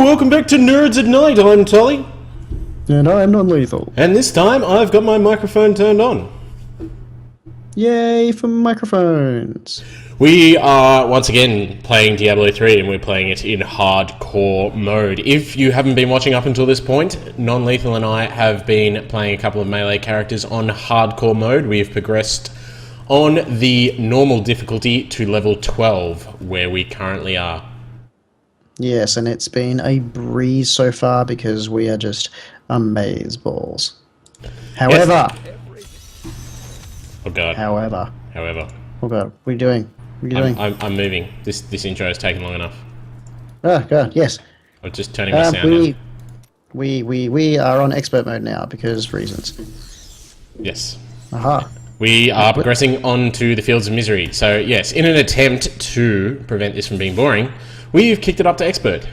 welcome back to Nerds at Night. I'm Tolli. And I'm nonLethal. And this time I've got my microphone turned on. Yay for microphones. We are once again playing Diablo 3 and we're playing it in hardcore mode. If you haven't been watching up until this point, nonLethal and I have been playing a couple of melee characters on hardcore mode. We have progressed on the normal difficulty to level 12, where we currently are. Yes, and it's been a breeze so far because we are just amazeballs. However... Oh god. However. Oh god, what are you doing? What are you doing? I'm moving. This intro has taken long enough. Oh god, yes. I'm just turning my sound down. We are on expert mode now because reasons. Yes. Aha. We are progressing on to the Fields of Misery. So yes, in an attempt to prevent this from being boring, we've kicked it up to expert.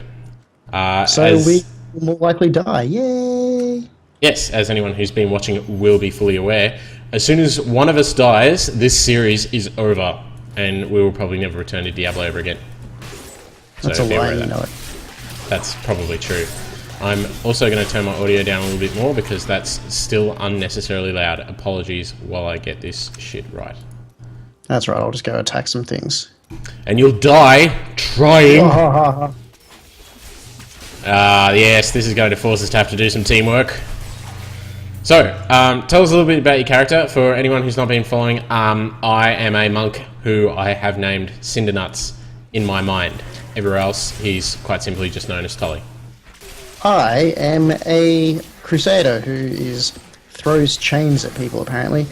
So we will more likely die. Yay! Yes, as anyone who's been watching will be fully aware, as soon as one of us dies, this series is over, and we will probably never return to Diablo ever again. That's a lie, you know it. That's probably true. I'm also going to turn my audio down a little bit more because that's still unnecessarily loud. Apologies while I get this shit right. That's right, I'll just go attack some things. And you'll die trying. Yes, this is going to force us to have to do some teamwork. So, tell us a little bit about your character. For anyone who's not been following, I am a monk who I have named Cindernuts in my mind. Everywhere else, he's quite simply just known as Tolli. I am a crusader who throws chains at people, apparently,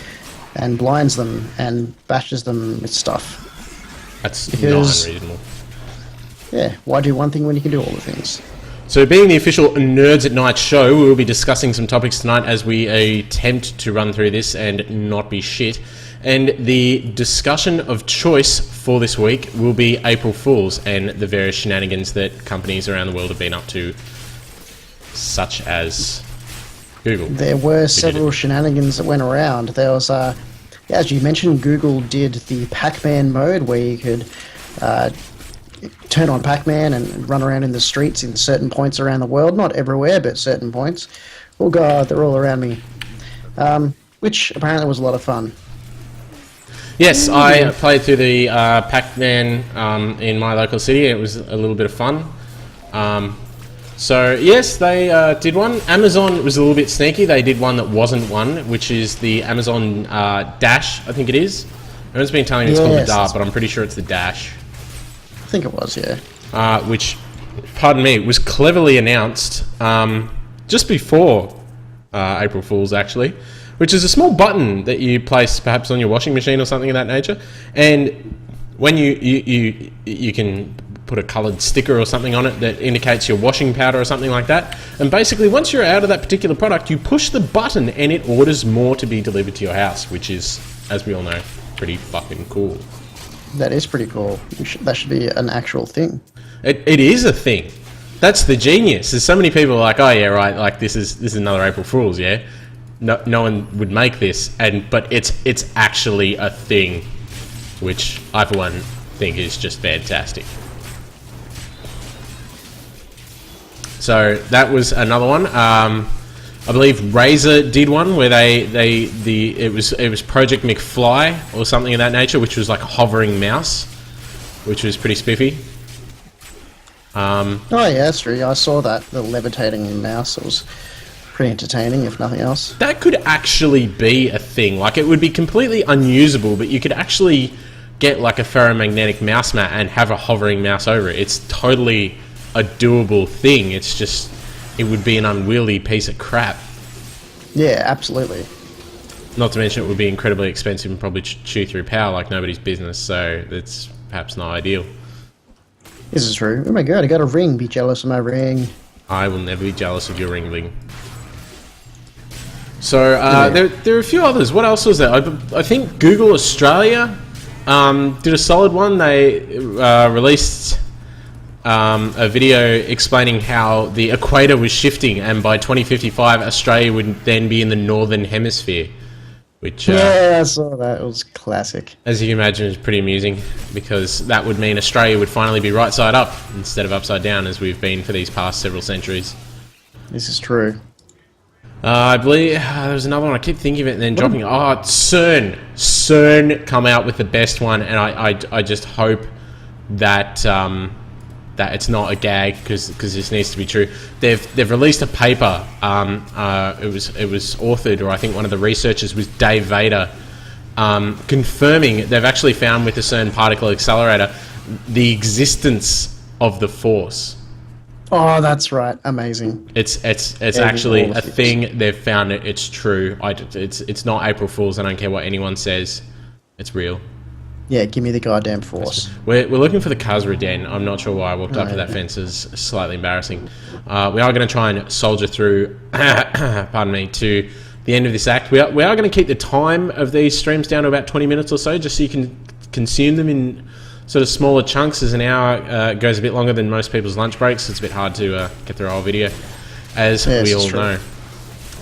and blinds them and bashes them with stuff. That's not unreasonable. Yeah, why do one thing when you can do all the things? So being the official Nerds at Night show, we will be discussing some topics tonight as we attempt to run through this and not be shit. And the discussion of choice for this week will be April Fools and the various shenanigans that companies around the world have been up to, such as Google. There were several shenanigans that went around. There was, as you mentioned, Google did the Pac-Man mode where you could turn on Pac-Man and run around in the streets in certain points around the world. Not everywhere, but certain points. Oh god, they're all around me. Which apparently was a lot of fun. Yes, I played through the Pac-Man in my local city. It was a little bit of fun. So yes, they did one. Amazon was a little bit sneaky. They did one that wasn't one, which is the Amazon Dash, I think it is. Everyone's been telling me it's called the Dart, but I'm pretty sure it's the Dash. I think it was, yeah. Which, pardon me, was cleverly announced just before April Fool's, actually, which is a small button that you place perhaps on your washing machine or something of that nature, and when you can put a coloured sticker or something on it that indicates your washing powder or something like that, and basically once you're out of that particular product, you push the button and it orders more to be delivered to your house, which is, as we all know, pretty fucking cool. That is pretty cool. That should be an actual thing. It is a thing. That's the genius. There's so many people like, oh yeah, right, like this is another April Fool's, yeah. No one would make this, but it's actually a thing, which I for one think is just fantastic. So that was another one. I believe Razer did one where it was Project McFly or something of that nature, which was like a hovering mouse, which was pretty spiffy. Oh yeah, that's true. I saw that, the levitating mouse. It was pretty entertaining, if nothing else. That could actually be a thing. Like, it would be completely unusable, but you could actually get like a ferromagnetic mouse mat and have a hovering mouse over it. It's totally a doable thing. It's just, it would be an unwieldy piece of crap. Yeah, absolutely. Not to mention it would be incredibly expensive and probably chew through power like nobody's business, so it's perhaps not ideal. This is true. Oh my god, I got a ring. Be jealous of my ring. I will never be jealous of your ring bling. So, there are a few others. What else was there? I think Google Australia did a solid one. They released a video explaining how the equator was shifting, and by 2055 Australia would then be in the northern hemisphere, which, Yeah, I saw that. It was classic. as you can imagine, is pretty amusing, because that would mean Australia would finally be right side up instead of upside down, as we've been for these past several centuries. This is true. I believe there was another one. I keep thinking of it and then dropping it. Oh, CERN. CERN come out with the best one, and I just hope that that it's not a gag, because this needs to be true. They've released a paper. It was authored, or I think one of the researchers was Dave Vader, confirming they've actually found with the CERN particle accelerator the existence of the Force. Oh, that's right. Amazing. It's actually a thing. They've found it. It's true. It's not April Fool's. I don't care what anyone says. It's real. Yeah, give me the goddamn Force. We're looking for the Kazra Den. I'm not sure why I walked up to that fence. It's slightly embarrassing. We are going to try and soldier through, pardon me, to the end of this act. We are going to keep the time of these streams down to about 20 minutes or so, just so you can consume them in sort of smaller chunks, as an hour goes a bit longer than most people's lunch breaks. It's a bit hard to get through a whole video, as we all know.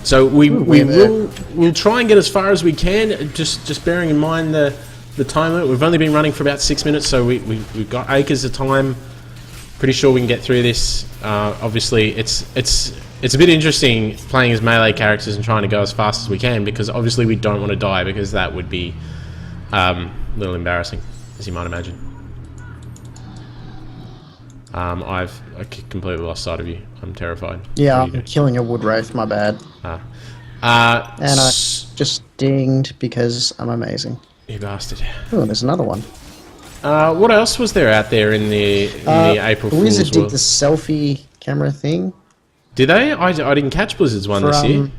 So we'll try and get as far as we can, just bearing in mind the time limit. We've only been running for about 6 minutes, so we've got acres of time. Pretty sure we can get through this. Obviously, it's a bit interesting playing as melee characters and trying to go as fast as we can, because obviously we don't want to die, because that would be a little embarrassing, as you might imagine. I completely lost sight of you. I'm terrified. Yeah, I'm killing a wood wraith. My bad. And I just dinged because I'm amazing. You bastard. Oh, there's another one. What else was there out there in the April Fool's Blizzard did world? the selfie camera thing. Did they? I didn't catch Blizzard's one this year.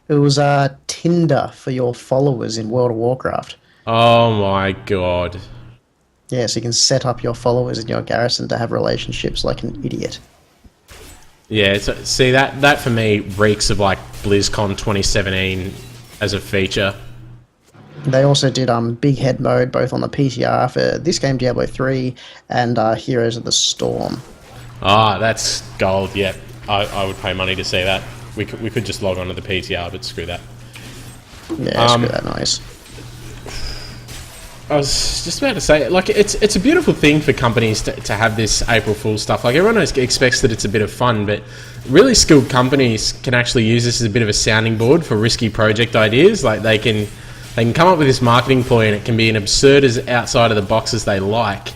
It was Tinder for your followers in World of Warcraft. Oh my god. Yeah, so you can set up your followers in your garrison to have relationships like an idiot. Yeah, see, that for me reeks of like BlizzCon 2017 as a feature. They also did big head mode both on the PTR for this game, Diablo 3, and Heroes of the Storm. Ah, that's gold. Yeah, I would pay money to see that. We could just log on to the PTR, but screw that. Yeah, screw that noise. I was just about to say, like, it's a beautiful thing for companies to have this April Fool's stuff. Like, everyone expects that it's a bit of fun, but really skilled companies can actually use this as a bit of a sounding board for risky project ideas. Like, they can come up with this marketing ploy, and it can be an absurd as outside of the box as they like,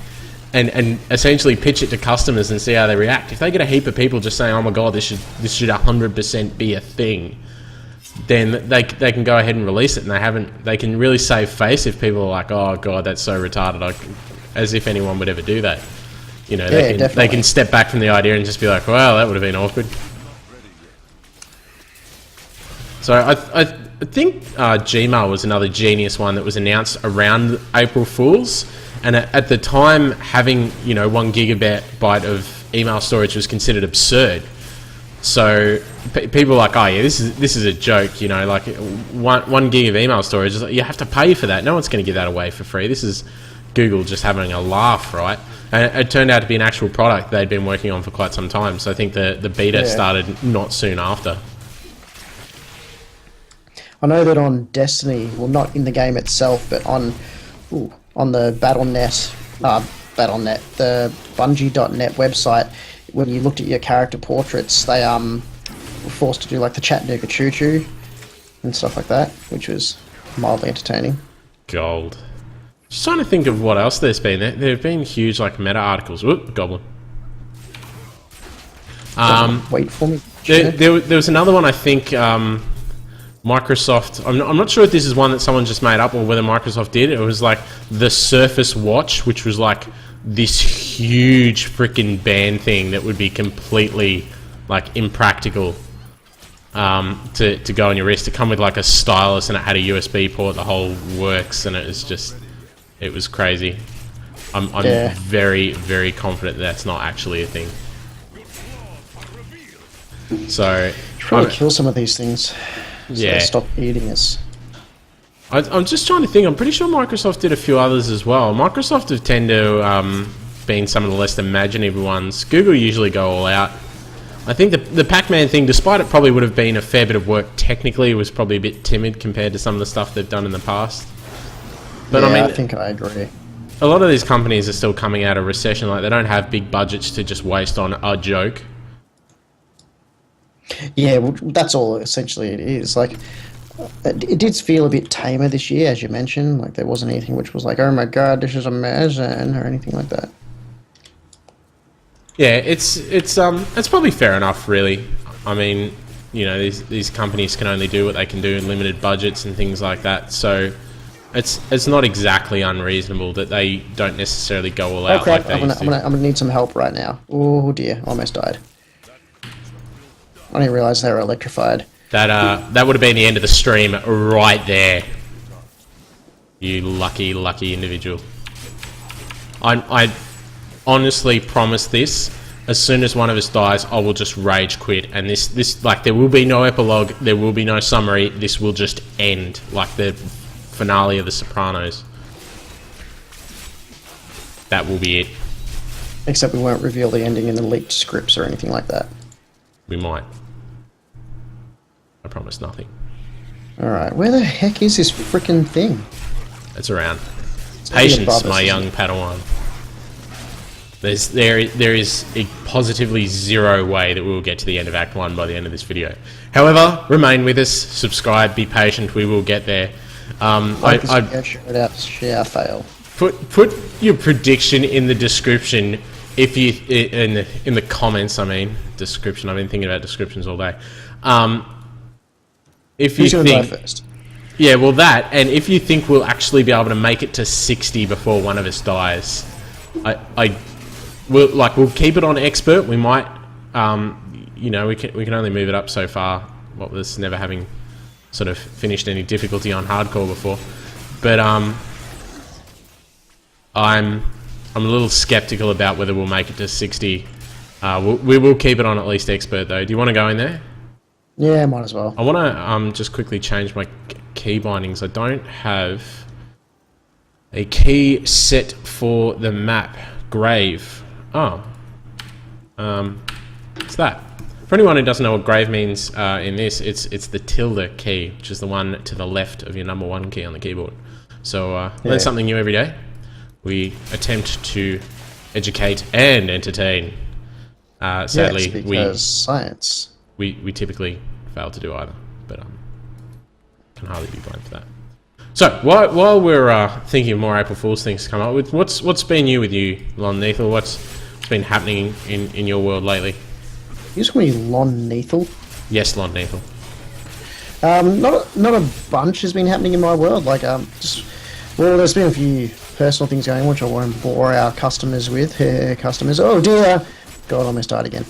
and essentially pitch it to customers and see how they react. If they get a heap of people just saying, "Oh my god, this should 100% be a thing," then they can go ahead and release it, and they can really save face if people are like, "Oh god, that's so retarded," as if anyone would ever do that. You know, they can step back from the idea and just be like, "Well, that would have been awkward." So I think Gmail was another genius one that was announced around April Fool's, and at the time, having 1 gigabyte of email storage was considered absurd. So people are like, "Oh yeah, this is a joke," like 1 gig of email storage. You have to pay for that. No one's going to give that away for free. This is Google just having a laugh, right? And it turned out to be an actual product they'd been working on for quite some time. So I think the beta started not soon after. I know that on Destiny, well, not in the game itself, but on the Battle.net, the Bungie.net website, when you looked at your character portraits, they were forced to do like the Chattanooga Choo Choo and stuff like that, which was mildly entertaining. Gold. Just trying to think of what else there's been. There have been huge like meta articles. Whoop, goblin. Wait for me. There was another one, I think. Microsoft. I'm not sure if this is one that someone just made up or whether Microsoft did. It was like the Surface Watch, which was like this huge freaking band thing that would be completely like impractical to go on your wrist. To come with like a stylus and it had a USB port, the whole works, and it was crazy. I'm very, very confident that's not actually a thing. So should probably kill some of these things. So stop eating us. I'm just trying to think. I'm pretty sure Microsoft did a few others as well. Microsoft have tend to been some of the less imaginative ones. Google usually go all out. I think the Pac-Man thing, despite it probably would have been a fair bit of work technically, it was probably a bit timid compared to some of the stuff they've done in the past. But yeah, I mean, I think I agree. a lot of these companies are still coming out of recession. Like, they don't have big budgets to just waste on a joke. Yeah, well, that's all essentially it is. Like, it did feel a bit tamer this year, as you mentioned. Like, there wasn't anything which was like, oh my god, this is amazing, or anything like that. Yeah, it's probably fair enough, really. I mean, you know, these companies can only do what they can do in limited budgets and things like that. So it's not exactly unreasonable that they don't necessarily go all out. Oh crap! Like I'm gonna need some help right now. Oh dear, almost died. I didn't realize they were electrified. That would have been the end of the stream right there. You lucky individual. I honestly promise this. As soon as one of us dies, I will just rage quit, and this like, there will be no epilogue, there will be no summary. This will just end like the finale of The Sopranos. That will be it. Except we won't reveal the ending in the leaked scripts or anything like that. We might. I promise nothing. Alright, where the heck is this frickin' thing? It's around. Patience, my young Padawan. There is a positively zero way that we will get to the end of Act 1 by the end of this video. However, remain with us, subscribe, be patient, we will get there. Share, fail. Put your prediction in the description, if you in the comments. I mean, description. I've been thinking about descriptions all day. If Who's you gonna think, die first? yeah, well, that, and if you think we'll actually be able to make it to 60 before one of us dies, we'll keep it on expert. We might, you know, we can only move it up so far. What with us never having sort of finished any difficulty on hardcore before, but I'm a little skeptical about whether we'll make it to 60. We will keep it on at least expert though. Do you want to go in there? Yeah, might as well. I want to just quickly change my key bindings. I don't have a key set for the map. Grave. Oh. What's that? For anyone who doesn't know what grave means in this, it's the tilde key, which is the one to the left of your number 1 key on the keyboard. So learn something new every day. We attempt to educate and entertain. Sadly, yes, because science. We typically fail to do either, but can hardly be blamed for that. So while we're thinking of more April Fool's things to come up with, what's been new with you, nonLethal? What's been happening in your world lately? You just call me nonLethal? Yes, nonLethal. Not a bunch has been happening in my world. Like well, there's been a few personal things going on which I won't bore our customers with. Customers, oh dear, God, I almost died again.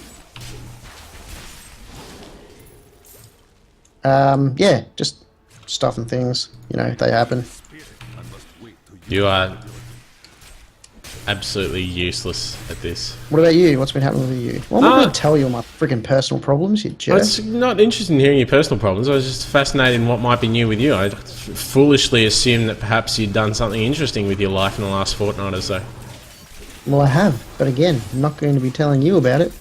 Yeah, just stuff and things, you know, they happen. You are absolutely useless at this. What about you? What's been happening with you? Well, I'm not going to tell you all my freaking personal problems, you jerk. I was not interested in hearing your personal problems. I was just fascinated in what might be new with you. I foolishly assumed that perhaps you'd done something interesting with your life in the last fortnight or so. Well, I have, but again, I'm not going to be telling you about it.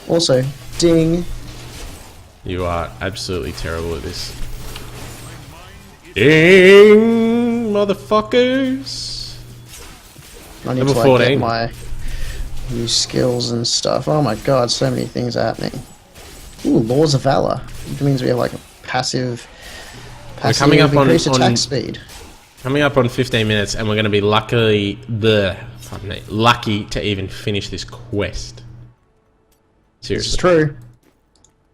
Also, ding. You are absolutely terrible at this. Ding, motherfuckers! I need Level to 14. get my new skills and stuff. Oh my god, so many things are happening. Ooh, Laws of Valor. Which means we have like a passive coming up increased on attack speed. Coming up on 15 minutes, and we're going to be lucky to even finish this quest. Seriously. This is true.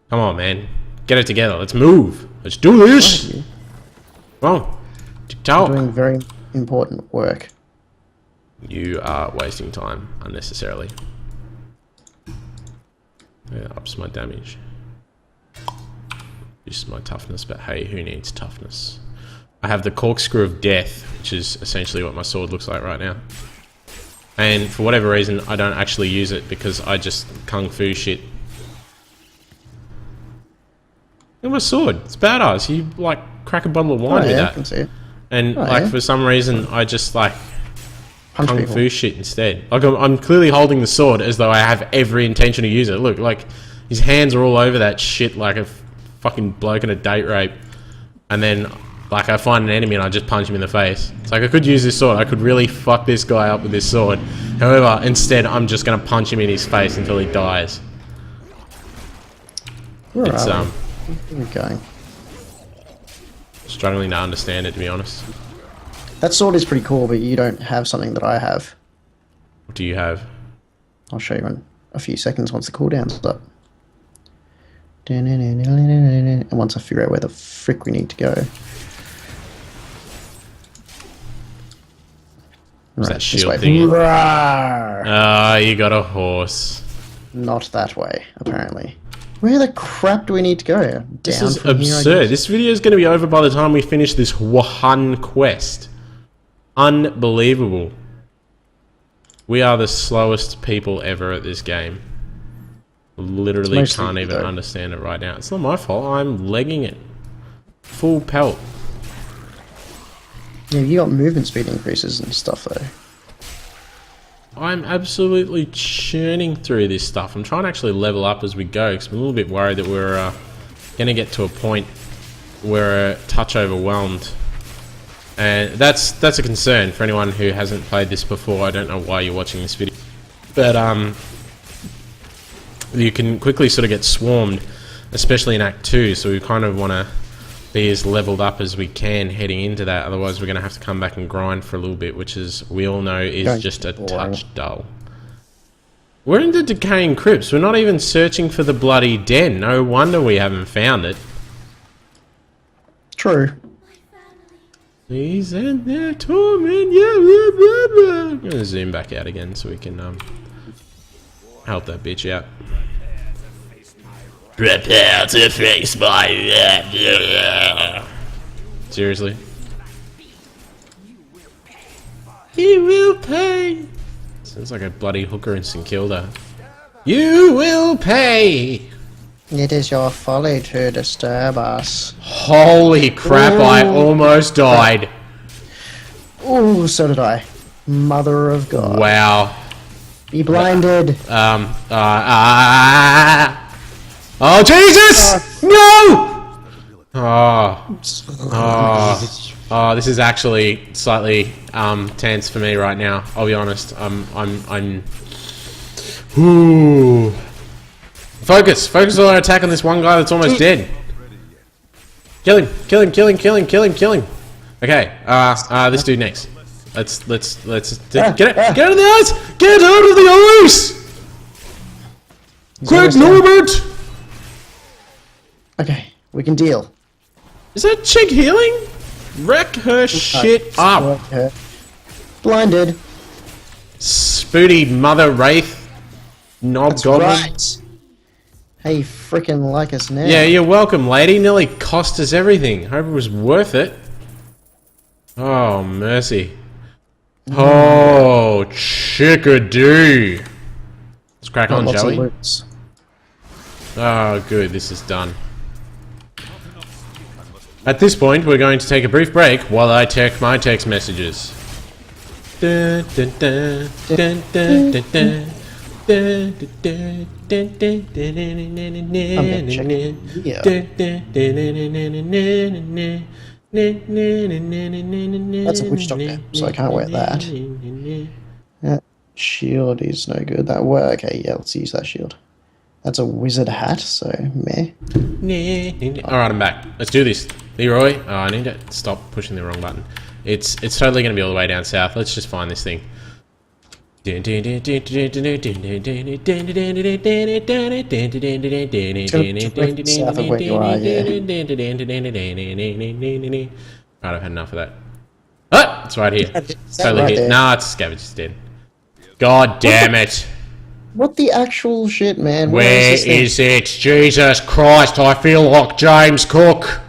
Come on, man. Get it together. Let's move. Let's do this. Come on. TikTok. Doing very important work. You are wasting time unnecessarily. Yeah, ups my damage. This is my toughness, but hey, who needs toughness? I have the corkscrew of death, which is essentially what my sword looks like right now. And for whatever reason, I don't actually use it because I just kung fu shit. Look at my sword. It's badass. You like crack a bottle of wine with that. I can see it. And for some reason, I just like Punch kung fu shit instead. Like I'm clearly holding the sword as though I have every intention to use it. Look, like His hands are all over that shit like a fucking bloke in a date rape. And then, like, I find an enemy and I just punch him in the face. It's like, I could use this sword. I could really fuck this guy up with this sword. However, instead, I'm just gonna punch him in his face until he dies. Where It's, are we going? struggling to understand it, to be honest. That sword is pretty cool, but you don't have something that I have. What do you have? I'll show you in a few seconds once the cooldown's up. And once I figure out where the frick we need to go. What's that this shield way. thing? Rawr! Ah, you got a horse. Not that way, apparently. Where the crap do we need to go? Down This is from here, I absurd. guess? This video is going to be over by the time we finish this one quest. Unbelievable. We are the slowest people ever at this game. Literally It's mostly can't you, even though. understand it right now. It's not my fault. I'm legging it. Full pelt. Yeah, you got movement speed increases and stuff, though. I'm absolutely churning through this stuff. I'm trying to actually level up as we go because I'm a little bit worried that we're going to get to a point where we're a touch overwhelmed. And that's a concern for anyone who hasn't played this before. I don't know why you're watching this video. But you can quickly sort of get swarmed, especially in Act 2, so we kind of want to be as leveled up as we can heading into that. Otherwise, we're going to have to come back and grind for a little bit, which is, we all know, is just a touch dull. We're in the decaying crypts. We're not even searching for the bloody den. No wonder we haven't found it. True. He's in their torment. Yeah, blah, blah, blah. I'm going to zoom back out again so we can help that bitch out. Prepare to face my... Seriously? He will pay. Sounds like a bloody hooker in St Kilda. You will pay. It is your folly to disturb us. Holy crap, I almost died. Ooh, so did I. Mother of God. Wow. Be blinded. Oh, Jesus! No! Oh, this is actually slightly tense for me right now. I'll be honest. I'm. Ooh. Focus on our attack on this one guy that's almost dead. Kill him! Okay. This dude next. Let's get out of the ice! Get out of the ice! Quick, Norbert! Okay, we can deal. Is that chick healing? Wreck her shit up. Okay. Blinded. Spooty mother wraith. Knob That's goblin. right. Hey, frickin' like us now. Yeah, you're welcome, lady. Nearly cost us everything. Hope it was worth it. Oh, mercy. Oh, chickadee. Let's crack on, Lots shall of we? loots. Oh, good. This is done. At this point, we're going to take a brief break while I check my text messages. Dun, dun, dun, dun, dun, dun, dun. I'm gonna check here. That's a witch doctor, so I can't wear that. That shield is no good. That work. Okay, yeah, let's use that shield. That's a wizard hat, so meh. Alright, I'm back. Let's do this. Leroy, oh, I need to stop pushing the wrong button. It's totally going to be all the way down south. Let's just find this thing. It's gonna be directly south of where you are, yeah. Right, I've had enough of that. Oh, it's right here. It's totally right here. there. Nah, it's scavenger's dead. God damn it. What the actual shit, man? Where this thing? is it? Jesus Christ, I feel like James Cook.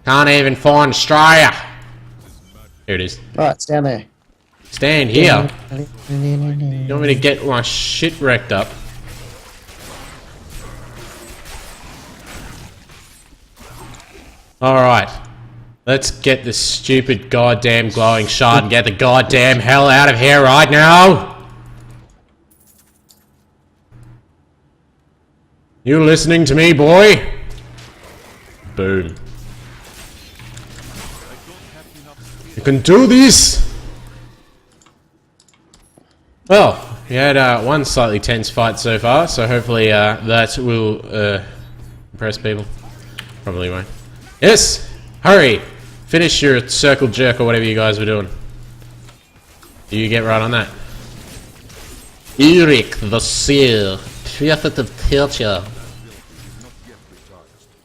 Can't even find Australia. Here it is. Right, it's down there. Stand here. You want me to get my shit wrecked up? Alright. Let's get this stupid goddamn glowing shard and get the goddamn hell out of here right now! You listening to me, boy? Boom. You can do this! Well, we had one slightly tense fight so far, so hopefully that will impress people. Probably won't. Yes! Hurry! Finish your circle jerk or whatever you guys were doing. You get right on that. Eric the Seer, prophet of culture.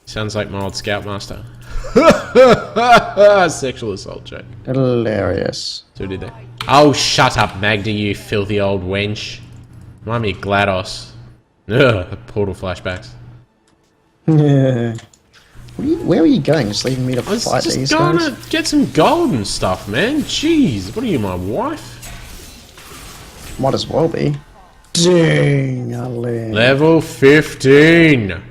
Sounds like my old scoutmaster. Sexual assault joke. Hilarious. So did they? Oh, shut up, Magda, you filthy old wench. Remind me of GLaDOS. Ugh, portal flashbacks. Yeah. Where are you going? Just leaving me to fight these guys? Just going to get some gold and stuff, man. Jeez, what are you, my wife? Might as well be. Dang, Ali. Level 15.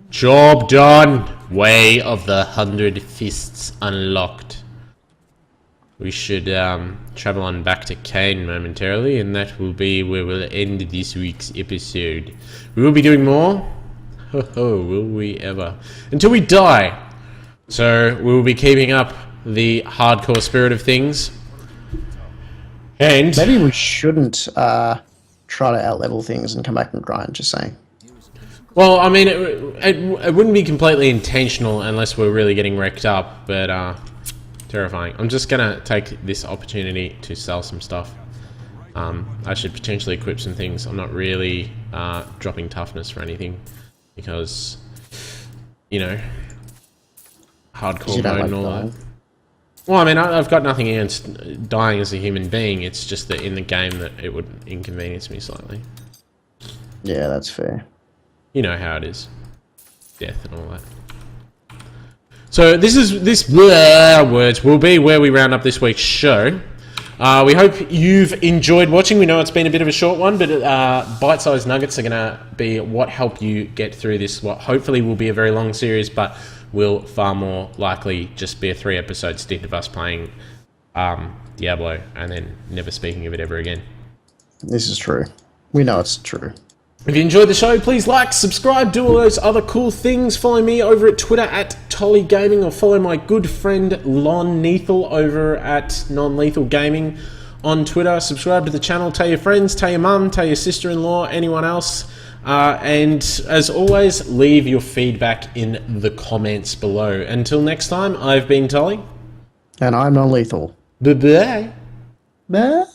Job done. Way of the 100 Fists unlocked. We should travel on back to Kane momentarily, and that will be where we'll end this week's episode. We will be doing more. Ho, will we ever? Until we die. So we will be keeping up the hardcore spirit of things. And maybe we shouldn't try to outlevel things and come back and grind, just saying. Well, I mean, it wouldn't be completely intentional unless we're really getting wrecked up, but terrifying. I'm just gonna take this opportunity to sell some stuff. I should potentially equip some things. I'm not really dropping toughness for anything because, you know, hardcore mode and all that. Well, I mean, I've got nothing against dying as a human being. It's just that in the game that it would inconvenience me slightly. Yeah, that's fair. You know how it is. Death and all that. So this words will be where we round up this week's show. We hope you've enjoyed watching. We know it's been a bit of a short one, but bite-sized nuggets are going to be what help you get through this. What hopefully will be a very long series, but will far more likely just be a 3-episode stint of us playing Diablo and then never speaking of it ever again. This is true. We know it's true. If you enjoyed the show, please like, subscribe, do all those other cool things. Follow me over at Twitter at Tolli Gaming, or follow my good friend nonLethal over at nonLethal Gaming on Twitter. Subscribe to the channel, tell your friends, tell your mum, tell your sister-in-law, anyone else. And as always, leave your feedback in the comments below. Until next time, I've been Tolli. And I'm nonLethal. Bye-bye. Bye.